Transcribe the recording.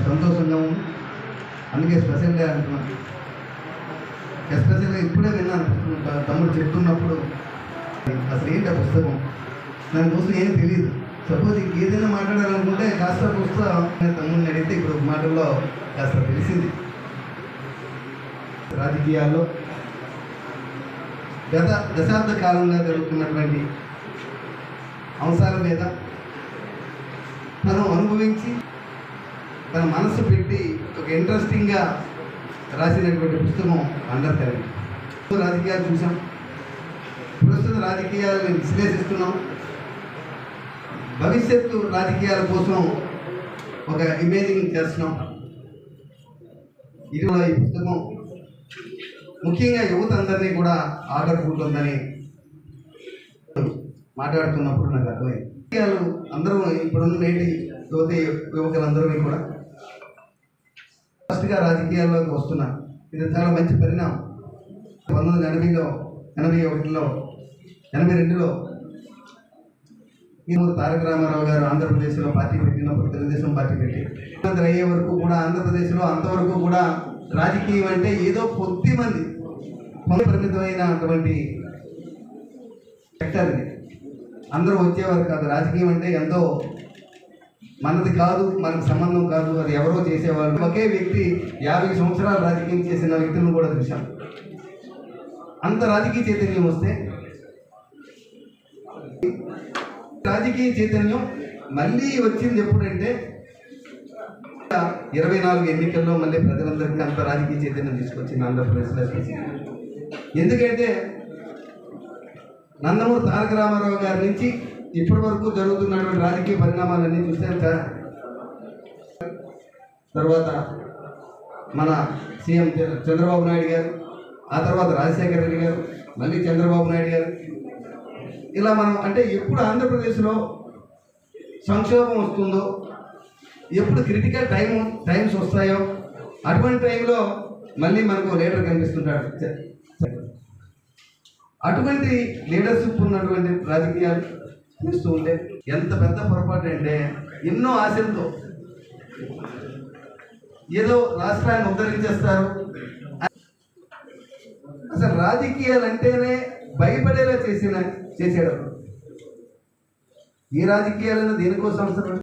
సంతోషంగా ఉంది. అందుకే స్పెషల్గా అంటున్నాను. ఎస్పెషల్గా ఇప్పుడే విన్నాను తమ్ముడు చెప్తున్నప్పుడు అసలు ఏంటి ఆ పుస్తకం దానికోసం ఏం తెలియదు. సపోజ్ ఏదైనా మాట్లాడాలనుకుంటే కాస్త పుస్తకం తమ్ముడిని అడిగితే ఇప్పుడు మాటల్లో కాస్త తెలిసింది. రాజకీయాల్లో గత దశాబ్ద కాలంగా జరుగుతున్నటువంటి అంశాల మీద తను అనుభవించి తన మనసు పెట్టి ఒక ఇంట్రెస్టింగ్గా రాసినటువంటి పుస్తకం అండర్ కరెంట్. రాజకీయాలు చూసాం, ప్రస్తుత రాజకీయాలను విశ్లేషిస్తున్నాం, భవిష్యత్తు రాజకీయాల కోసం ఒక ఇమేజింగ్ చేస్తున్నాం. ఇది ఈ పుస్తకం ముఖ్యంగా యువత అందరినీ కూడా ఆకట్టుకుంటుందని మాట్లాడుతున్నప్పుడు నాకు అర్థమైంది. రాజకీయాలు అందరూ ఇప్పుడున్న నేటి యువకులందరూ కూడా ఫస్ట్గా రాజకీయాల్లోకి వస్తున్నారు. ఇది చాలా మంచి పరిణామం. 1981లో 82లో తారక రామారావు గారు ఆంధ్రప్రదేశ్లో పార్టీ పెట్టినప్పుడు తెలుగుదేశం పార్టీ పెట్టి అయ్యే వరకు కూడా ఆంధ్రప్రదేశ్లో అంతవరకు కూడా రాజకీయం అంటే ఏదో కొద్ది మంది పరిమితమైన అటువంటి సెక్టర్ ఇది. అందరూ వచ్చేవారు కాదు. రాజకీయం అంటే ఎంతో మనది కాదు, మనకు సంబంధం కాదు, అది ఎవరో చేసేవాళ్ళు. ఒకే వ్యక్తి 50 సంవత్సరాలు రాజకీయం చేసిన వ్యక్తులను కూడా చూశాం. అంత రాజకీయ చైతన్యం వస్తే రాజకీయ చైతన్యం మళ్ళీ వచ్చింది ఎప్పుడంటే 24 ఎన్నికల్లో మళ్ళీ ప్రజలందరికీ అంత రాజకీయ చైతన్యం తీసుకొచ్చింది ఆంధ్రప్రదేశ్లో. ఎందుకంటే నందమూరి తారక రామారావు గారి నుంచి ఇప్పటి వరకు జరుగుతున్నటువంటి రాజకీయ పరిణామాలన్నీ చూస్తే తర్వాత మన సీఎం చంద్రబాబు నాయుడు గారు, ఆ తర్వాత రాజశేఖర రెడ్డి గారు, మళ్ళీ చంద్రబాబు నాయుడు గారు, ఇలా మనం అంటే ఎప్పుడు ఆంధ్రప్రదేశ్లో సంక్షోభం వస్తుందో, ఎప్పుడు క్రిటికల్ టైమ్స్ వస్తాయో అటువంటి టైంలో మళ్ళీ మనకు లీడర్ కనిపిస్తుంటాడు. అటువంటి లీడర్షిప్ ఉన్నటువంటి రాజకీయాలు చూస్తూ ఉంటే ఎంత పెద్ద పొరపాటు అంటే ఎన్నో ఆశలతో ఏదో రాష్ట్రాన్ని ఉద్ధరించేస్తారు. అసలు రాజకీయాలు అంటేనే భయపడేలా చేసాడు. ఈ రాజకీయాలను దేనికోసం అవసరం?